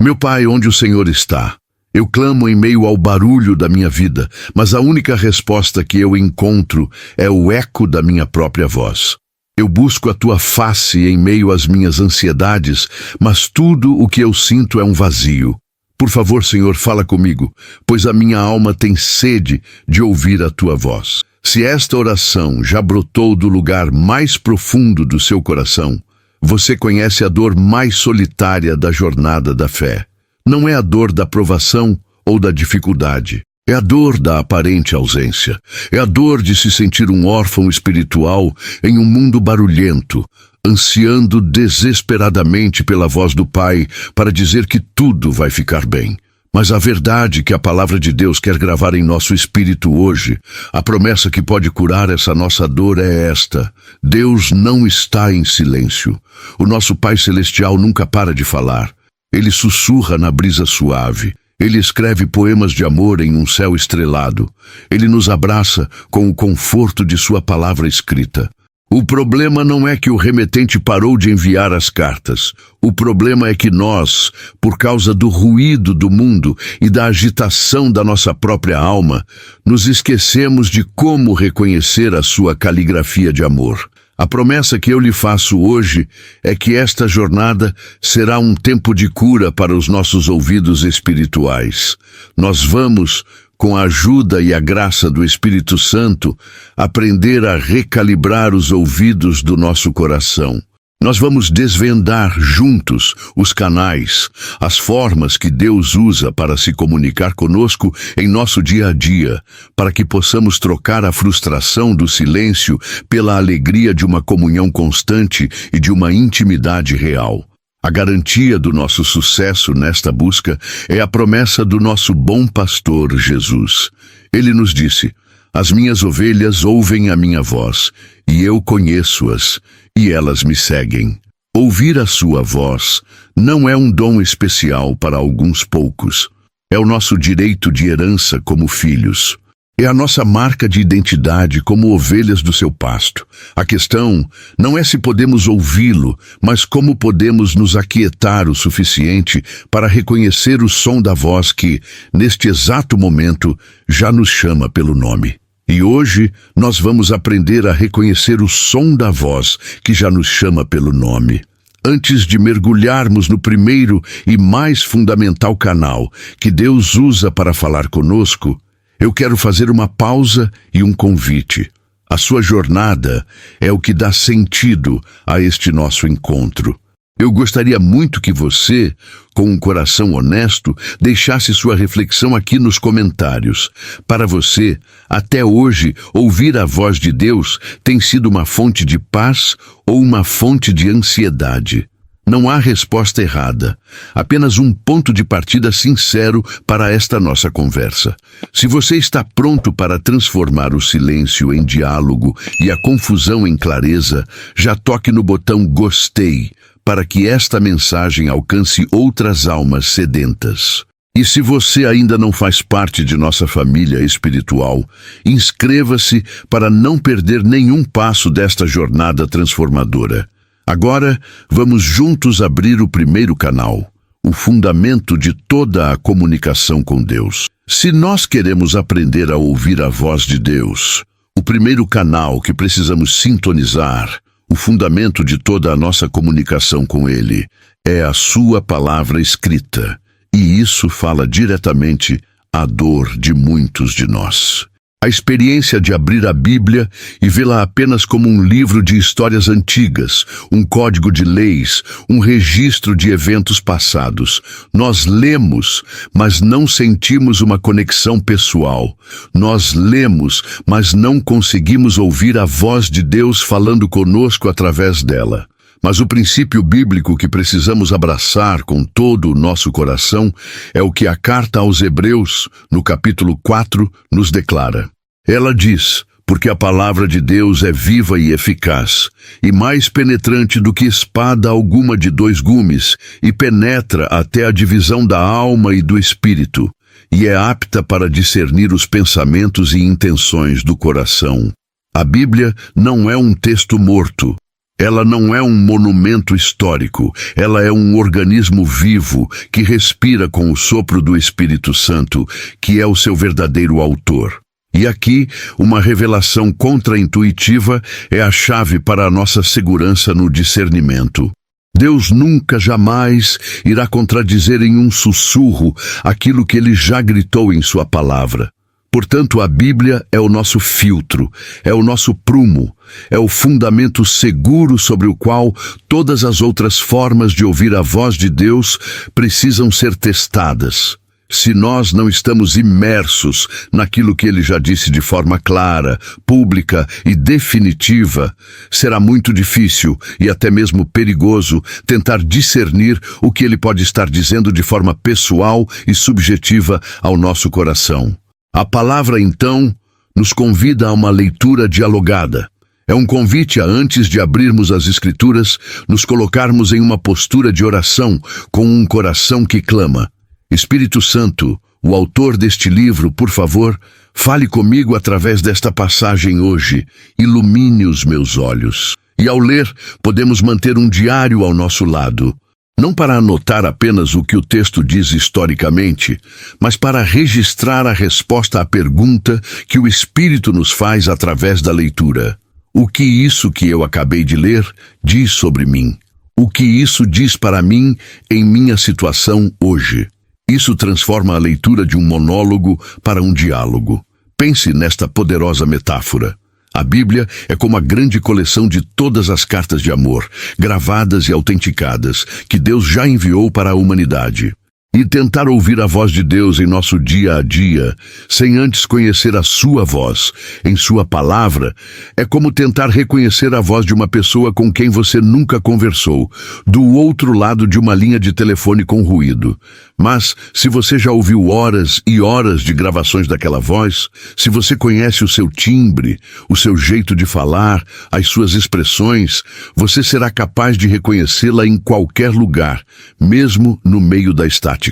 Meu Pai, onde o Senhor está? Eu clamo em meio ao barulho da minha vida, mas a única resposta que eu encontro é o eco da minha própria voz. Eu busco a tua face em meio às minhas ansiedades, mas tudo o que eu sinto é um vazio. Por favor, Senhor, fala comigo, pois a minha alma tem sede de ouvir a tua voz. Se esta oração já brotou do lugar mais profundo do seu coração, você conhece a dor mais solitária da jornada da fé. Não é a dor da provação ou da dificuldade. É a dor da aparente ausência. É a dor de se sentir um órfão espiritual em um mundo barulhento, ansiando desesperadamente pela voz do Pai para dizer que tudo vai ficar bem. Mas a verdade que a palavra de Deus quer gravar em nosso espírito hoje, a promessa que pode curar essa nossa dor é esta: Deus não está em silêncio. O nosso Pai Celestial nunca para de falar. Ele sussurra na brisa suave. Ele escreve poemas de amor em um céu estrelado. Ele nos abraça com o conforto de sua palavra escrita. O problema não é que o remetente parou de enviar as cartas. O problema é que nós, por causa do ruído do mundo e da agitação da nossa própria alma, nos esquecemos de como reconhecer a sua caligrafia de amor. A promessa que eu lhe faço hoje é que esta jornada será um tempo de cura para os nossos ouvidos espirituais. Nós vamos, com a ajuda e a graça do Espírito Santo, aprender a recalibrar os ouvidos do nosso coração. Nós vamos desvendar juntos os canais, as formas que Deus usa para se comunicar conosco em nosso dia a dia, para que possamos trocar a frustração do silêncio pela alegria de uma comunhão constante e de uma intimidade real. A garantia do nosso sucesso nesta busca é a promessa do nosso bom pastor Jesus. Ele nos disse: as minhas ovelhas ouvem a minha voz, e eu conheço-as, e elas me seguem. Ouvir a sua voz não é um dom especial para alguns poucos. É o nosso direito de herança como filhos. É a nossa marca de identidade como ovelhas do seu pasto. A questão não é se podemos ouvi-lo, mas como podemos nos aquietar o suficiente para reconhecer o som da voz que, neste exato momento, já nos chama pelo nome. E hoje nós vamos aprender a reconhecer o som da voz que já nos chama pelo nome. Antes de mergulharmos no primeiro e mais fundamental canal que Deus usa para falar conosco, eu quero fazer uma pausa e um convite. A sua jornada é o que dá sentido a este nosso encontro. Eu gostaria muito que você, com um coração honesto, deixasse sua reflexão aqui nos comentários. Para você, até hoje, ouvir a voz de Deus tem sido uma fonte de paz ou uma fonte de ansiedade? Não há resposta errada, apenas um ponto de partida sincero para esta nossa conversa. Se você está pronto para transformar o silêncio em diálogo e a confusão em clareza, já toque no botão gostei, para que esta mensagem alcance outras almas sedentas. E se você ainda não faz parte de nossa família espiritual, inscreva-se para não perder nenhum passo desta jornada transformadora. Agora, vamos juntos abrir o primeiro canal, o fundamento de toda a comunicação com Deus. Se nós queremos aprender a ouvir a voz de Deus, o primeiro canal que precisamos sintonizar, o fundamento de toda a nossa comunicação com Ele, é a sua palavra escrita. E isso fala diretamente à dor de muitos de nós. A experiência de abrir a Bíblia e vê-la apenas como um livro de histórias antigas, um código de leis, um registro de eventos passados. Nós lemos, mas não sentimos uma conexão pessoal. Nós lemos, mas não conseguimos ouvir a voz de Deus falando conosco através dela. Mas o princípio bíblico que precisamos abraçar com todo o nosso coração é o que a carta aos Hebreus, no capítulo 4, nos declara. Ela diz: porque a palavra de Deus é viva e eficaz, e mais penetrante do que espada alguma de dois gumes, e penetra até a divisão da alma e do espírito, e é apta para discernir os pensamentos e intenções do coração. A Bíblia não é um texto morto. Ela não é um monumento histórico, ela é um organismo vivo que respira com o sopro do Espírito Santo, que é o seu verdadeiro autor. E aqui, uma revelação contraintuitiva é a chave para a nossa segurança no discernimento. Deus nunca, jamais irá contradizer em um sussurro aquilo que Ele já gritou em sua palavra. Portanto, a Bíblia é o nosso filtro, é o nosso prumo, é o fundamento seguro sobre o qual todas as outras formas de ouvir a voz de Deus precisam ser testadas. Se nós não estamos imersos naquilo que Ele já disse de forma clara, pública e definitiva, será muito difícil e até mesmo perigoso tentar discernir o que Ele pode estar dizendo de forma pessoal e subjetiva ao nosso coração. A palavra, então, nos convida a uma leitura dialogada. É um convite a, antes de abrirmos as Escrituras, nos colocarmos em uma postura de oração com um coração que clama. Espírito Santo, o autor deste livro, por favor, fale comigo através desta passagem hoje. Ilumine os meus olhos. E ao ler, podemos manter um diário ao nosso lado. Não para anotar apenas o que o texto diz historicamente, mas para registrar a resposta à pergunta que o Espírito nos faz através da leitura. O que isso que eu acabei de ler diz sobre mim? O que isso diz para mim em minha situação hoje? Isso transforma a leitura de um monólogo para um diálogo. Pense nesta poderosa metáfora. A Bíblia é como a grande coleção de todas as cartas de amor, gravadas e autenticadas, que Deus já enviou para a humanidade. E tentar ouvir a voz de Deus em nosso dia a dia, sem antes conhecer a sua voz, em sua palavra, é como tentar reconhecer a voz de uma pessoa com quem você nunca conversou, do outro lado de uma linha de telefone com ruído. Mas, se você já ouviu horas e horas de gravações daquela voz, se você conhece o seu timbre, o seu jeito de falar, as suas expressões, você será capaz de reconhecê-la em qualquer lugar, mesmo no meio da estática.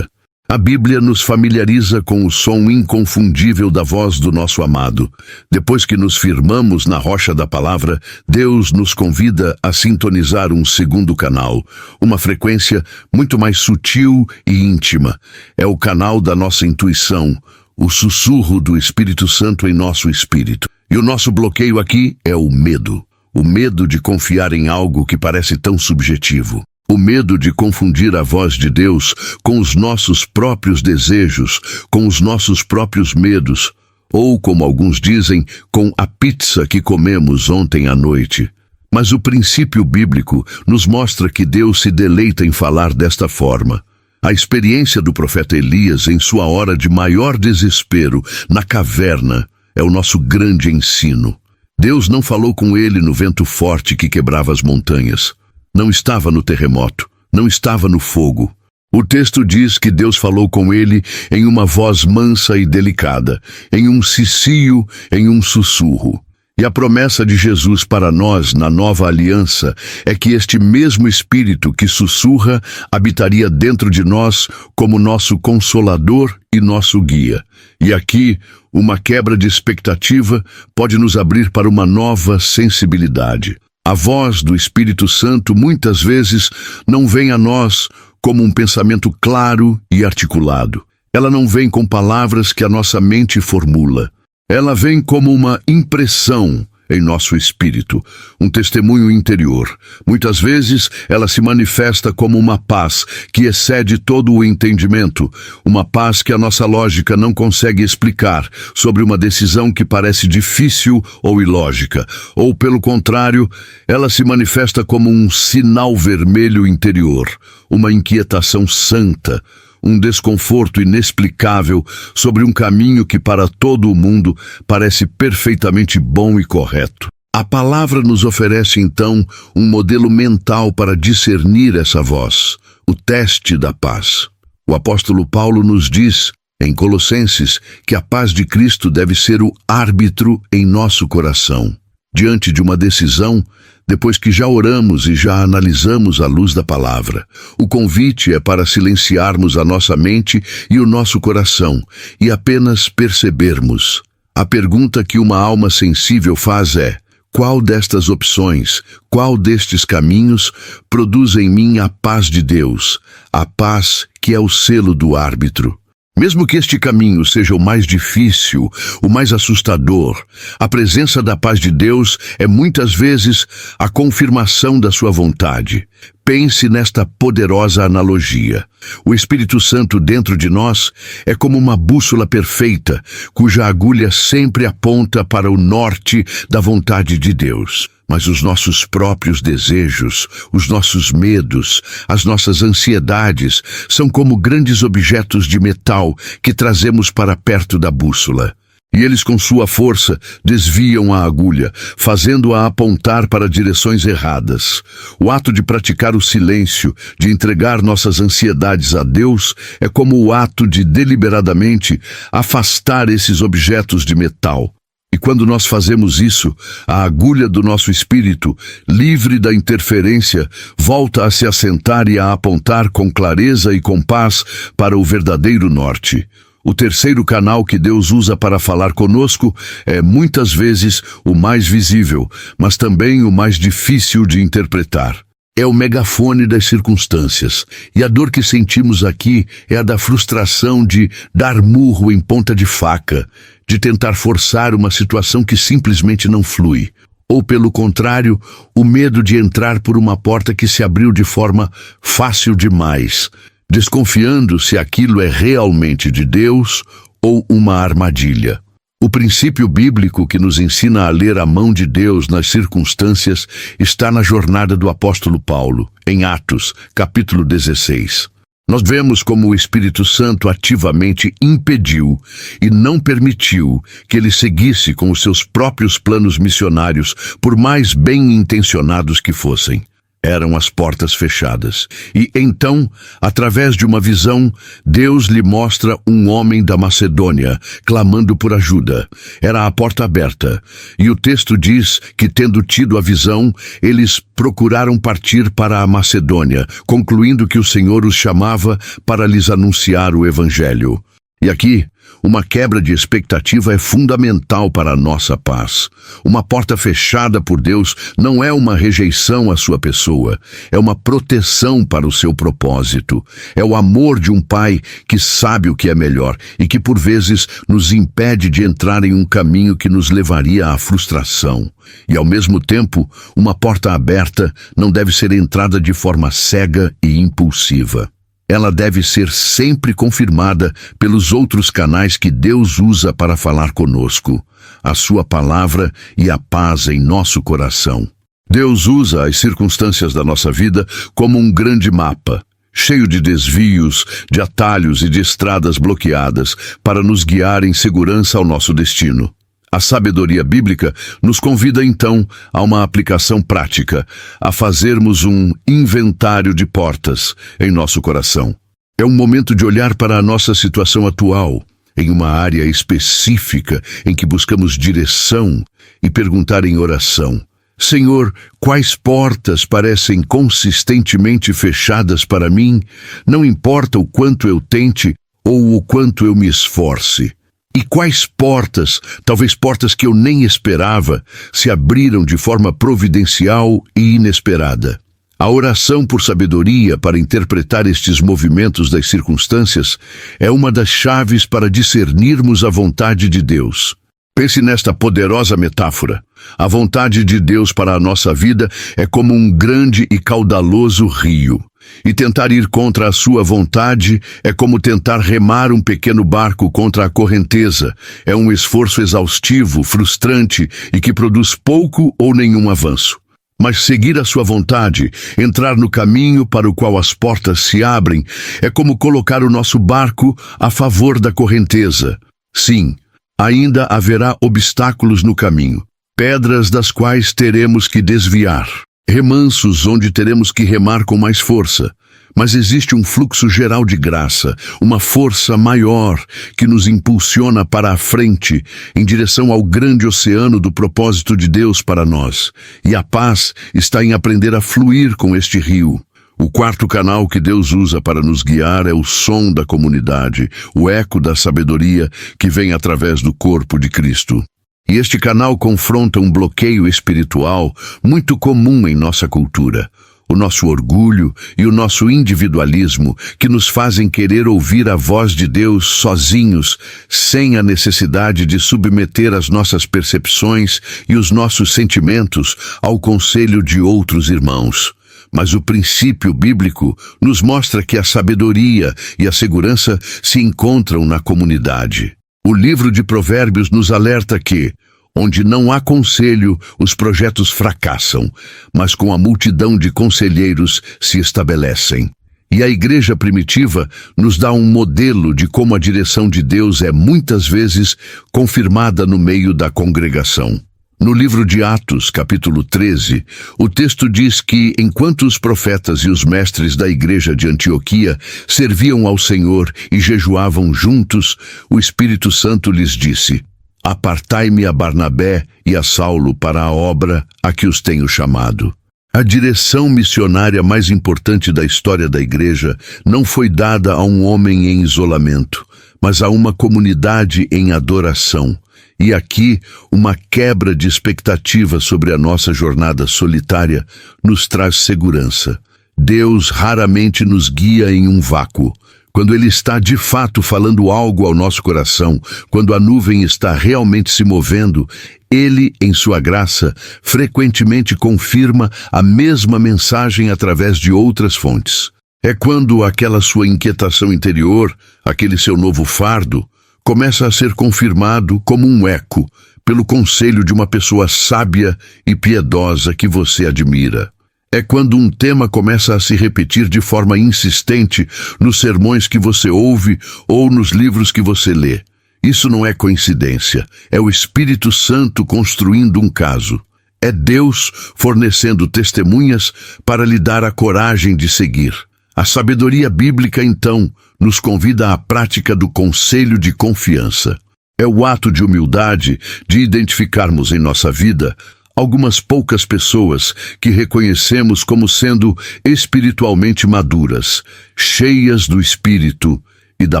A Bíblia nos familiariza com o som inconfundível da voz do nosso amado. Depois que nos firmamos na rocha da palavra, Deus nos convida a sintonizar um segundo canal, uma frequência muito mais sutil e íntima. É o canal da nossa intuição, o sussurro do Espírito Santo em nosso espírito. E o nosso bloqueio aqui é o medo de confiar em algo que parece tão subjetivo. O medo de confundir a voz de Deus com os nossos próprios desejos, com os nossos próprios medos, ou, como alguns dizem, com a pizza que comemos ontem à noite. Mas o princípio bíblico nos mostra que Deus se deleita em falar desta forma. A experiência do profeta Elias em sua hora de maior desespero, na caverna, é o nosso grande ensino. Deus não falou com ele no vento forte que quebrava as montanhas. Não estava no terremoto, não estava no fogo. O texto diz que Deus falou com ele em uma voz mansa e delicada, em um cicio, em um sussurro. E a promessa de Jesus para nós na nova aliança é que este mesmo Espírito que sussurra habitaria dentro de nós como nosso consolador e nosso guia. E aqui, uma quebra de expectativa pode nos abrir para uma nova sensibilidade. A voz do Espírito Santo muitas vezes não vem a nós como um pensamento claro e articulado. Ela não vem com palavras que a nossa mente formula. Ela vem como uma impressão em nosso espírito, um testemunho interior. Muitas vezes ela se manifesta como uma paz que excede todo o entendimento, uma paz que a nossa lógica não consegue explicar sobre uma decisão que parece difícil ou ilógica. Ou, pelo contrário, ela se manifesta como um sinal vermelho interior, uma inquietação santa, um desconforto inexplicável sobre um caminho que para todo o mundo parece perfeitamente bom e correto. A palavra nos oferece então um modelo mental para discernir essa voz, o teste da paz. O apóstolo Paulo nos diz, em Colossenses, que a paz de Cristo deve ser o árbitro em nosso coração. Diante de uma decisão, depois que já oramos e já analisamos à luz da palavra, o convite é para silenciarmos a nossa mente e o nosso coração e apenas percebermos. A pergunta que uma alma sensível faz é: qual destas opções, qual destes caminhos produz em mim a paz de Deus, a paz que é o selo do árbitro. Mesmo que este caminho seja o mais difícil, o mais assustador, a presença da paz de Deus é muitas vezes a confirmação da sua vontade. Pense nesta poderosa analogia. O Espírito Santo dentro de nós é como uma bússola perfeita, cuja agulha sempre aponta para o norte da vontade de Deus. Mas os nossos próprios desejos, os nossos medos, as nossas ansiedades são como grandes objetos de metal que trazemos para perto da bússola. E eles, com sua força, desviam a agulha, fazendo-a apontar para direções erradas. O ato de praticar o silêncio, de entregar nossas ansiedades a Deus, é como o ato de deliberadamente afastar esses objetos de metal. E quando nós fazemos isso, a agulha do nosso espírito, livre da interferência, volta a se assentar e a apontar com clareza e com paz para o verdadeiro norte. O terceiro canal que Deus usa para falar conosco é muitas vezes o mais visível, mas também o mais difícil de interpretar. É o megafone das circunstâncias, e a dor que sentimos aqui é a da frustração de dar murro em ponta de faca, de tentar forçar uma situação que simplesmente não flui. Ou, pelo contrário, o medo de entrar por uma porta que se abriu de forma fácil demais, desconfiando se aquilo é realmente de Deus ou uma armadilha. O princípio bíblico que nos ensina a ler a mão de Deus nas circunstâncias está na jornada do apóstolo Paulo, em Atos, capítulo 16. Nós vemos como o Espírito Santo ativamente impediu e não permitiu que ele seguisse com os seus próprios planos missionários, por mais bem-intencionados que fossem. Eram as portas fechadas. E então, através de uma visão, Deus lhe mostra um homem da Macedônia, clamando por ajuda. Era a porta aberta. E o texto diz que, tendo tido a visão, eles procuraram partir para a Macedônia, concluindo que o Senhor os chamava para lhes anunciar o Evangelho. E aqui, uma quebra de expectativa é fundamental para a nossa paz. Uma porta fechada por Deus não é uma rejeição à sua pessoa, é uma proteção para o seu propósito. É o amor de um pai que sabe o que é melhor e que, por vezes, nos impede de entrar em um caminho que nos levaria à frustração. E, ao mesmo tempo, uma porta aberta não deve ser entrada de forma cega e impulsiva. Ela deve ser sempre confirmada pelos outros canais que Deus usa para falar conosco, a sua palavra e a paz em nosso coração. Deus usa as circunstâncias da nossa vida como um grande mapa, cheio de desvios, de atalhos e de estradas bloqueadas, para nos guiar em segurança ao nosso destino. A sabedoria bíblica nos convida então a uma aplicação prática, a fazermos um inventário de portas em nosso coração. É um momento de olhar para a nossa situação atual, em uma área específica em que buscamos direção, e perguntar em oração: Senhor, quais portas parecem consistentemente fechadas para mim, não importa o quanto eu tente ou o quanto eu me esforce? E quais portas, talvez portas que eu nem esperava, se abriram de forma providencial e inesperada? A oração por sabedoria para interpretar estes movimentos das circunstâncias é uma das chaves para discernirmos a vontade de Deus. Pense nesta poderosa metáfora. A vontade de Deus para a nossa vida é como um grande e caudaloso rio. E tentar ir contra a sua vontade é como tentar remar um pequeno barco contra a correnteza. É um esforço exaustivo, frustrante e que produz pouco ou nenhum avanço. Mas seguir a sua vontade, entrar no caminho para o qual as portas se abrem, é como colocar o nosso barco a favor da correnteza. Sim, ainda haverá obstáculos no caminho, pedras das quais teremos que desviar, remansos onde teremos que remar com mais força. Mas existe um fluxo geral de graça, uma força maior que nos impulsiona para a frente, em direção ao grande oceano do propósito de Deus para nós. E a paz está em aprender a fluir com este rio. O quarto canal que Deus usa para nos guiar é o som da comunidade, o eco da sabedoria que vem através do corpo de Cristo. E este canal confronta um bloqueio espiritual muito comum em nossa cultura. O nosso orgulho e o nosso individualismo que nos fazem querer ouvir a voz de Deus sozinhos, sem a necessidade de submeter as nossas percepções e os nossos sentimentos ao conselho de outros irmãos. Mas o princípio bíblico nos mostra que a sabedoria e a segurança se encontram na comunidade. O livro de Provérbios nos alerta que, onde não há conselho, os projetos fracassam, mas com a multidão de conselheiros se estabelecem. E a igreja primitiva nos dá um modelo de como a direção de Deus é muitas vezes confirmada no meio da congregação. No livro de Atos, capítulo 13, o texto diz que, enquanto os profetas e os mestres da igreja de Antioquia serviam ao Senhor e jejuavam juntos, o Espírito Santo lhes disse: Apartai-me a Barnabé e a Saulo para a obra a que os tenho chamado. A direção missionária mais importante da história da igreja não foi dada a um homem em isolamento, mas a uma comunidade em adoração. E aqui, uma quebra de expectativa sobre a nossa jornada solitária nos traz segurança. Deus raramente nos guia em um vácuo. Quando Ele está de fato falando algo ao nosso coração, quando a nuvem está realmente se movendo, Ele, em sua graça, frequentemente confirma a mesma mensagem através de outras fontes. É quando aquela sua inquietação interior, aquele seu novo fardo, começa a ser confirmado como um eco pelo conselho de uma pessoa sábia e piedosa que você admira. É quando um tema começa a se repetir de forma insistente nos sermões que você ouve ou nos livros que você lê. Isso não é coincidência, é o Espírito Santo construindo um caso. É Deus fornecendo testemunhas para lhe dar a coragem de seguir. A sabedoria bíblica, então, nos convida à prática do conselho de confiança. É o ato de humildade de identificarmos em nossa vida algumas poucas pessoas que reconhecemos como sendo espiritualmente maduras, cheias do Espírito e da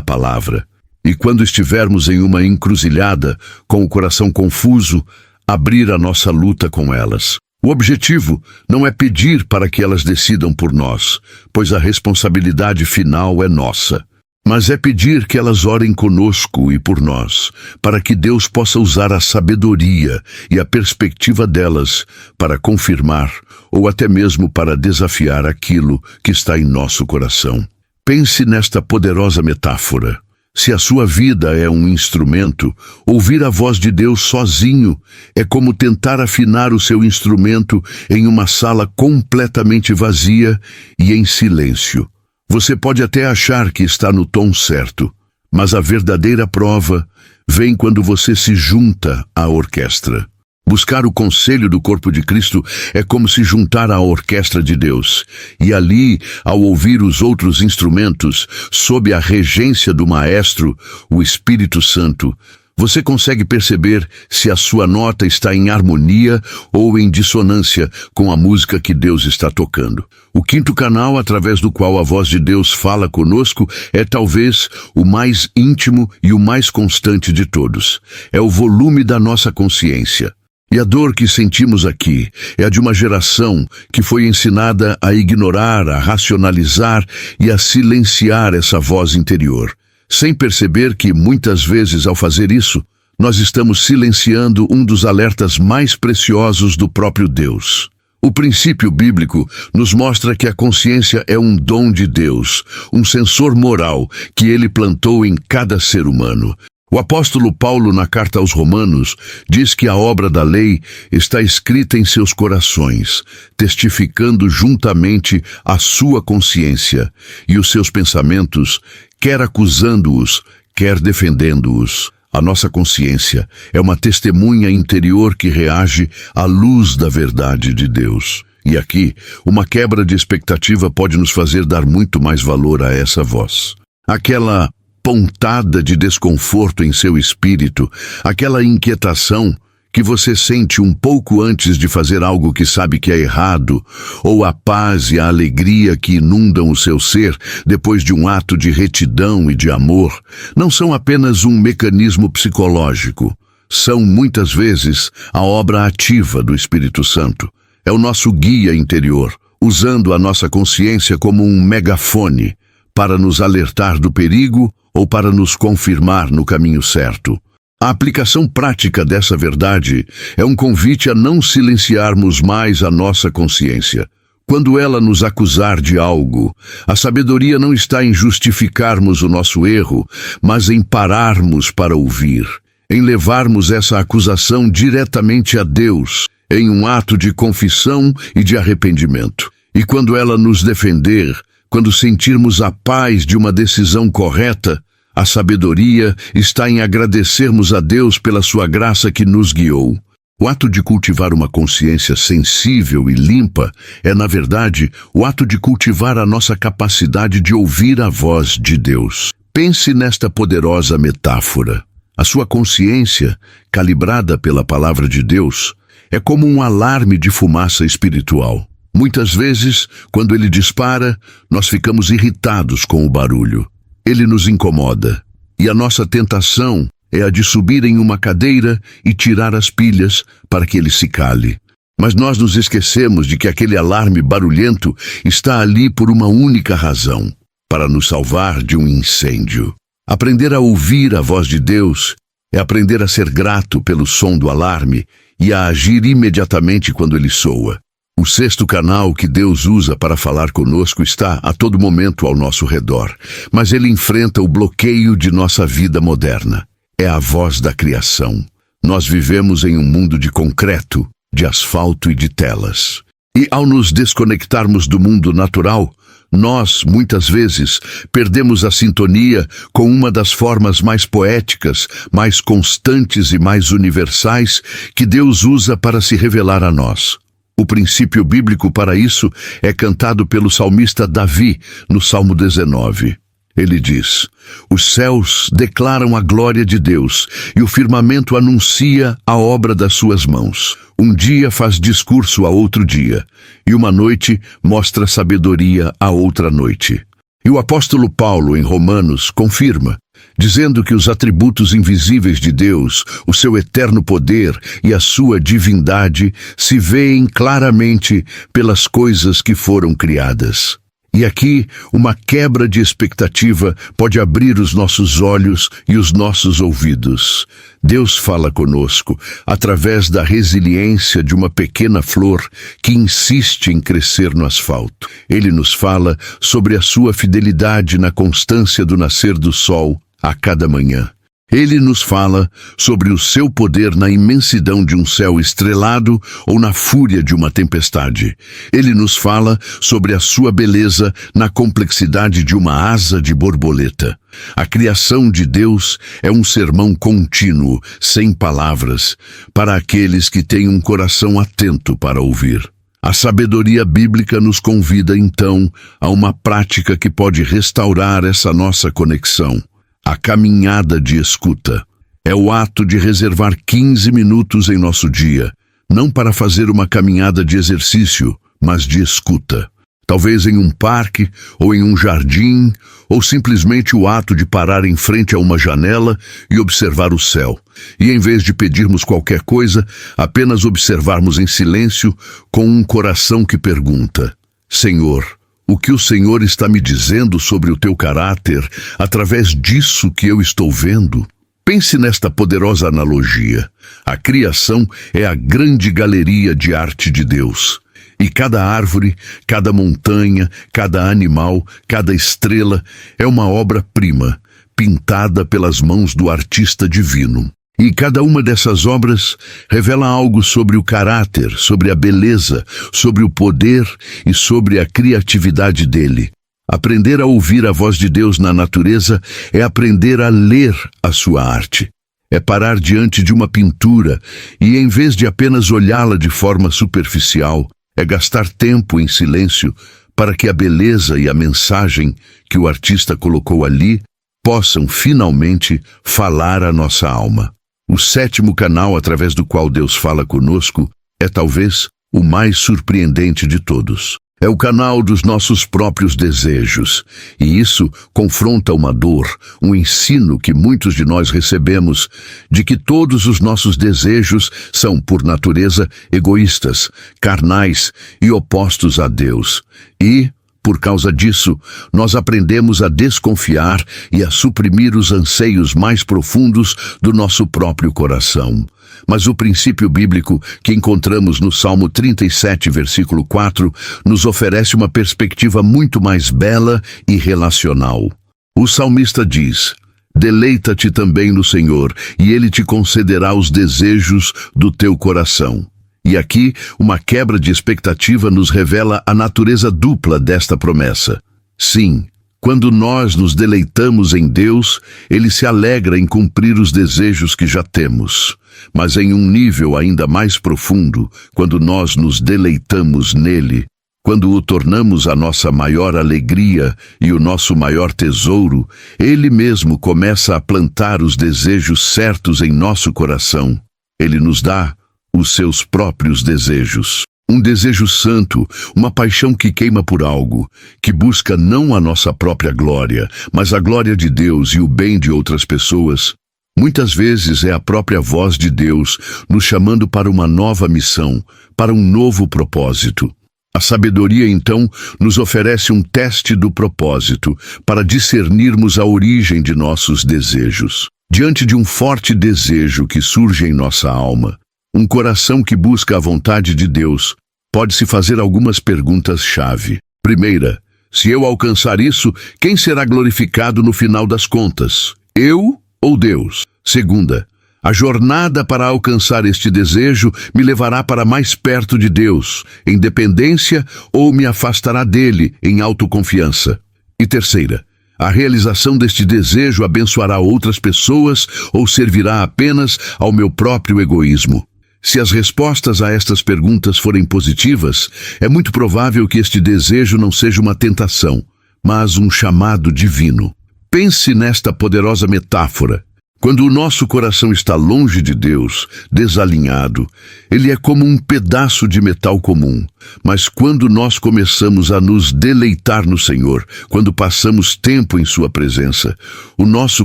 Palavra. E quando estivermos em uma encruzilhada, com o coração confuso, abrir a nossa luta com elas. O objetivo não é pedir para que elas decidam por nós, pois a responsabilidade final é nossa. Mas é pedir que elas orem conosco e por nós, para que Deus possa usar a sabedoria e a perspectiva delas para confirmar ou até mesmo para desafiar aquilo que está em nosso coração. Pense nesta poderosa metáfora. Se a sua vida é um instrumento, ouvir a voz de Deus sozinho é como tentar afinar o seu instrumento em uma sala completamente vazia e em silêncio. Você pode até achar que está no tom certo, mas a verdadeira prova vem quando você se junta à orquestra. Buscar o conselho do corpo de Cristo é como se juntar à orquestra de Deus. E ali, ao ouvir os outros instrumentos, sob a regência do maestro, o Espírito Santo, você consegue perceber se a sua nota está em harmonia ou em dissonância com a música que Deus está tocando. O quinto canal através do qual a voz de Deus fala conosco é talvez o mais íntimo e o mais constante de todos. É o volume da nossa consciência. E a dor que sentimos aqui é a de uma geração que foi ensinada a ignorar, a racionalizar e a silenciar essa voz interior, sem perceber que, muitas vezes, ao fazer isso, nós estamos silenciando um dos alertas mais preciosos do próprio Deus. O princípio bíblico nos mostra que a consciência é um dom de Deus, um sensor moral que Ele plantou em cada ser humano. O apóstolo Paulo, na carta aos Romanos, diz que a obra da lei está escrita em seus corações, testificando juntamente a sua consciência e os seus pensamentos, quer acusando-os, quer defendendo-os. A nossa consciência é uma testemunha interior que reage à luz da verdade de Deus. E aqui, uma quebra de expectativa pode nos fazer dar muito mais valor a essa voz. Aquela pontada de desconforto em seu espírito, aquela inquietação que você sente um pouco antes de fazer algo que sabe que é errado, ou a paz e a alegria que inundam o seu ser depois de um ato de retidão e de amor, não são apenas um mecanismo psicológico, são, muitas vezes, a obra ativa do Espírito Santo. É o nosso guia interior, usando a nossa consciência como um megafone para nos alertar do perigo ou para nos confirmar no caminho certo. A aplicação prática dessa verdade é um convite a não silenciarmos mais a nossa consciência. Quando ela nos acusar de algo, a sabedoria não está em justificarmos o nosso erro, mas em pararmos para ouvir, em levarmos essa acusação diretamente a Deus, em um ato de confissão e de arrependimento. E quando ela nos defender, quando sentirmos a paz de uma decisão correta, a sabedoria está em agradecermos a Deus pela sua graça que nos guiou. O ato de cultivar uma consciência sensível e limpa é, na verdade, o ato de cultivar a nossa capacidade de ouvir a voz de Deus. Pense nesta poderosa metáfora. A sua consciência, calibrada pela palavra de Deus, é como um alarme de fumaça espiritual. Muitas vezes, quando ele dispara, nós ficamos irritados com o barulho. Ele nos incomoda, e a nossa tentação é a de subir em uma cadeira e tirar as pilhas para que ele se cale. Mas nós nos esquecemos de que aquele alarme barulhento está ali por uma única razão: para nos salvar de um incêndio. Aprender a ouvir a voz de Deus é aprender a ser grato pelo som do alarme e a agir imediatamente quando ele soa. O sexto canal que Deus usa para falar conosco está a todo momento ao nosso redor, mas ele enfrenta o bloqueio de nossa vida moderna. É a voz da criação. Nós vivemos em um mundo de concreto, de asfalto e de telas. E ao nos desconectarmos do mundo natural, nós, muitas vezes, perdemos a sintonia com uma das formas mais poéticas, mais constantes e mais universais que Deus usa para se revelar a nós. O princípio bíblico para isso é cantado pelo salmista Davi, no Salmo 19. Ele diz: os céus declaram a glória de Deus, e o firmamento anuncia a obra das suas mãos. Um dia faz discurso a outro dia, e uma noite mostra sabedoria a outra noite. E o apóstolo Paulo, em Romanos, confirma, dizendo que os atributos invisíveis de Deus, o seu eterno poder e a sua divindade se veem claramente pelas coisas que foram criadas. E aqui, uma quebra de expectativa pode abrir os nossos olhos e os nossos ouvidos. Deus fala conosco através da resiliência de uma pequena flor que insiste em crescer no asfalto. Ele nos fala sobre a sua fidelidade na constância do nascer do sol a cada manhã. Ele nos fala sobre o seu poder na imensidão de um céu estrelado ou na fúria de uma tempestade. Ele nos fala sobre a sua beleza na complexidade de uma asa de borboleta. A criação de Deus é um sermão contínuo, sem palavras, para aqueles que têm um coração atento para ouvir. A sabedoria bíblica nos convida, então, a uma prática que pode restaurar essa nossa conexão. A caminhada de escuta é o ato de reservar 15 minutos em nosso dia, não para fazer uma caminhada de exercício, mas de escuta. Talvez em um parque, ou em um jardim, ou simplesmente o ato de parar em frente a uma janela e observar o céu. E em vez de pedirmos qualquer coisa, apenas observarmos em silêncio com um coração que pergunta: Senhor, o que o Senhor está me dizendo sobre o teu caráter através disso que eu estou vendo? Pense nesta poderosa analogia. A criação é a grande galeria de arte de Deus. E cada árvore, cada montanha, cada animal, cada estrela é uma obra-prima, pintada pelas mãos do artista divino. E cada uma dessas obras revela algo sobre o caráter, sobre a beleza, sobre o poder e sobre a criatividade dele. Aprender a ouvir a voz de Deus na natureza é aprender a ler a sua arte. É parar diante de uma pintura e, em vez de apenas olhá-la de forma superficial, é gastar tempo em silêncio para que a beleza e a mensagem que o artista colocou ali possam finalmente falar à nossa alma. O sétimo canal através do qual Deus fala conosco é talvez o mais surpreendente de todos. É o canal dos nossos próprios desejos. E isso confronta uma dor, um ensino que muitos de nós recebemos, de que todos os nossos desejos são, por natureza, egoístas, carnais e opostos a Deus. E, por causa disso, nós aprendemos a desconfiar e a suprimir os anseios mais profundos do nosso próprio coração. Mas o princípio bíblico que encontramos no Salmo 37, versículo 4, nos oferece uma perspectiva muito mais bela e relacional. O salmista diz: "Deleita-te também no Senhor, e Ele te concederá os desejos do teu coração." E aqui, uma quebra de expectativa nos revela a natureza dupla desta promessa. Sim, quando nós nos deleitamos em Deus, Ele se alegra em cumprir os desejos que já temos. Mas em um nível ainda mais profundo, quando nós nos deleitamos nele, quando o tornamos a nossa maior alegria e o nosso maior tesouro, Ele mesmo começa a plantar os desejos certos em nosso coração. Ele nos dá os seus próprios desejos. Um desejo santo, uma paixão que queima por algo, que busca não a nossa própria glória, mas a glória de Deus e o bem de outras pessoas. Muitas vezes é a própria voz de Deus nos chamando para uma nova missão, para um novo propósito. A sabedoria, então, nos oferece um teste do propósito para discernirmos a origem de nossos desejos. Diante de um forte desejo que surge em nossa alma, um coração que busca a vontade de Deus, pode-se fazer algumas perguntas-chave. Primeira, se eu alcançar isso, quem será glorificado no final das contas? Eu ou Deus? Segunda, a jornada para alcançar este desejo me levará para mais perto de Deus, em dependência, ou me afastará dele, em autoconfiança? E terceira, a realização deste desejo abençoará outras pessoas ou servirá apenas ao meu próprio egoísmo? Se as respostas a estas perguntas forem positivas, é muito provável que este desejo não seja uma tentação, mas um chamado divino. Pense nesta poderosa metáfora. Quando o nosso coração está longe de Deus, desalinhado, ele é como um pedaço de metal comum. Mas quando nós começamos a nos deleitar no Senhor, quando passamos tempo em Sua presença, o nosso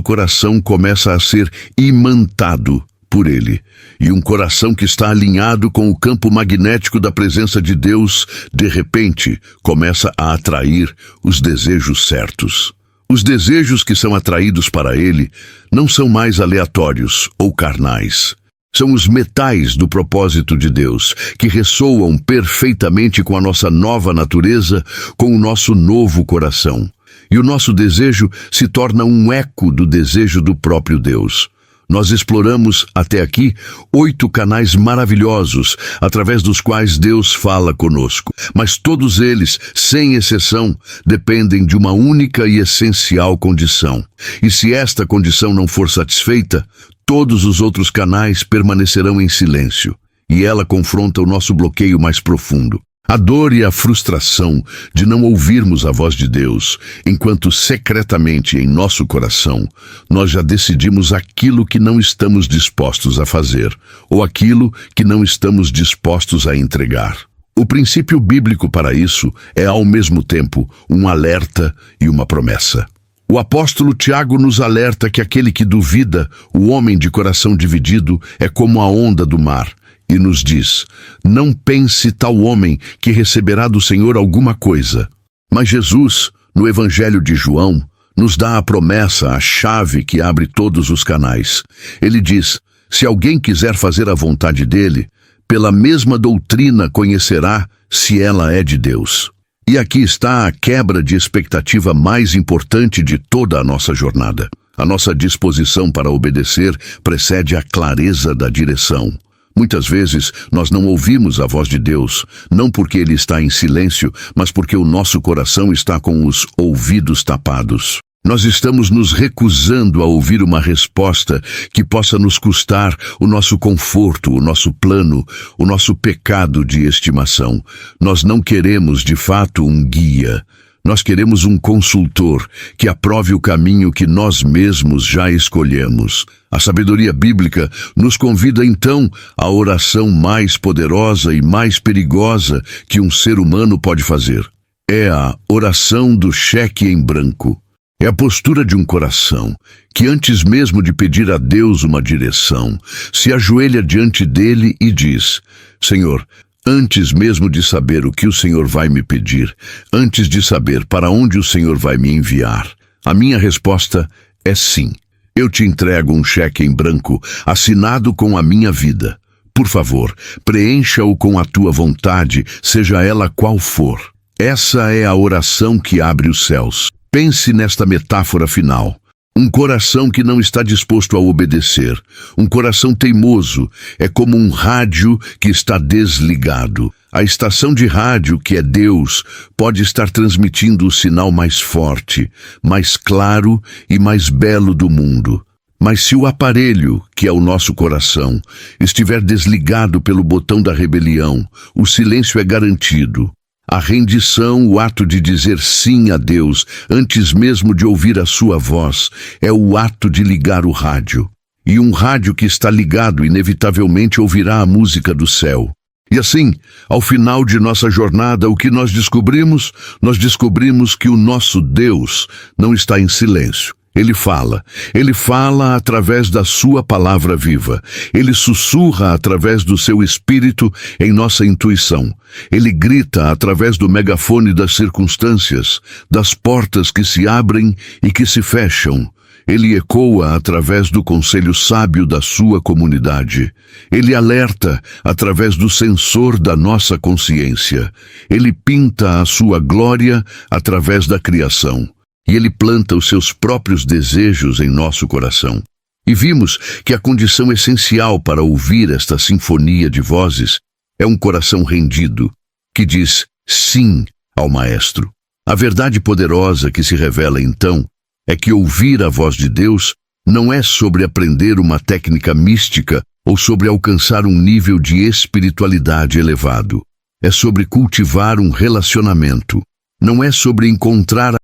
coração começa a ser imantado por Ele. E um coração que está alinhado com o campo magnético da presença de Deus, de repente, começa a atrair os desejos certos. Os desejos que são atraídos para Ele não são mais aleatórios ou carnais. São os metais do propósito de Deus, que ressoam perfeitamente com a nossa nova natureza, com o nosso novo coração. E o nosso desejo se torna um eco do desejo do próprio Deus. Nós exploramos, até aqui, 8 canais maravilhosos, através dos quais Deus fala conosco. Mas todos eles, sem exceção, dependem de uma única e essencial condição. E se esta condição não for satisfeita, todos os outros canais permanecerão em silêncio. E ela confronta o nosso bloqueio mais profundo. A dor e a frustração de não ouvirmos a voz de Deus, enquanto secretamente em nosso coração, nós já decidimos aquilo que não estamos dispostos a fazer, ou aquilo que não estamos dispostos a entregar. O princípio bíblico para isso é, ao mesmo tempo, um alerta e uma promessa. O apóstolo Tiago nos alerta que aquele que duvida, o homem de coração dividido, é como a onda do mar. E nos diz: não pense tal homem que receberá do Senhor alguma coisa. Mas Jesus, no Evangelho de João, nos dá a promessa, a chave que abre todos os canais. Ele diz: se alguém quiser fazer a vontade dele, pela mesma doutrina conhecerá se ela é de Deus. E aqui está a quebra de expectativa mais importante de toda a nossa jornada. A nossa disposição para obedecer precede a clareza da direção. Muitas vezes nós não ouvimos a voz de Deus, não porque Ele está em silêncio, mas porque o nosso coração está com os ouvidos tapados. Nós estamos nos recusando a ouvir uma resposta que possa nos custar o nosso conforto, o nosso plano, o nosso pecado de estimação. Nós não queremos, de fato, um guia. Nós queremos um consultor que aprove o caminho que nós mesmos já escolhemos. A sabedoria bíblica nos convida então à oração mais poderosa e mais perigosa que um ser humano pode fazer. É a oração do cheque em branco. É a postura de um coração que, antes mesmo de pedir a Deus uma direção, se ajoelha diante dele e diz: Senhor, antes mesmo de saber o que o Senhor vai me pedir, antes de saber para onde o Senhor vai me enviar, a minha resposta é sim. Eu te entrego um cheque em branco assinado com a minha vida. Por favor, preencha-o com a tua vontade, seja ela qual for. Essa é a oração que abre os céus. Pense nesta metáfora final. Um coração que não está disposto a obedecer, um coração teimoso, é como um rádio que está desligado. A estação de rádio, que é Deus, pode estar transmitindo o sinal mais forte, mais claro e mais belo do mundo. Mas se o aparelho, que é o nosso coração, estiver desligado pelo botão da rebelião, o silêncio é garantido. A rendição, o ato de dizer sim a Deus, antes mesmo de ouvir a sua voz, é o ato de ligar o rádio. E um rádio que está ligado inevitavelmente ouvirá a música do céu. E assim, ao final de nossa jornada, o que nós descobrimos? Nós descobrimos que o nosso Deus não está em silêncio. Ele fala através da sua palavra viva. Ele sussurra através do seu espírito em nossa intuição. Ele grita através do megafone das circunstâncias, das portas que se abrem e que se fecham. Ele ecoa através do conselho sábio da sua comunidade. Ele alerta através do sensor da nossa consciência. Ele pinta a sua glória através da criação. E ele planta os seus próprios desejos em nosso coração. E vimos que a condição essencial para ouvir esta sinfonia de vozes é um coração rendido, que diz sim ao Maestro. A verdade poderosa que se revela então é que ouvir a voz de Deus não é sobre aprender uma técnica mística ou sobre alcançar um nível de espiritualidade elevado. É sobre cultivar um relacionamento. Não é sobre encontrar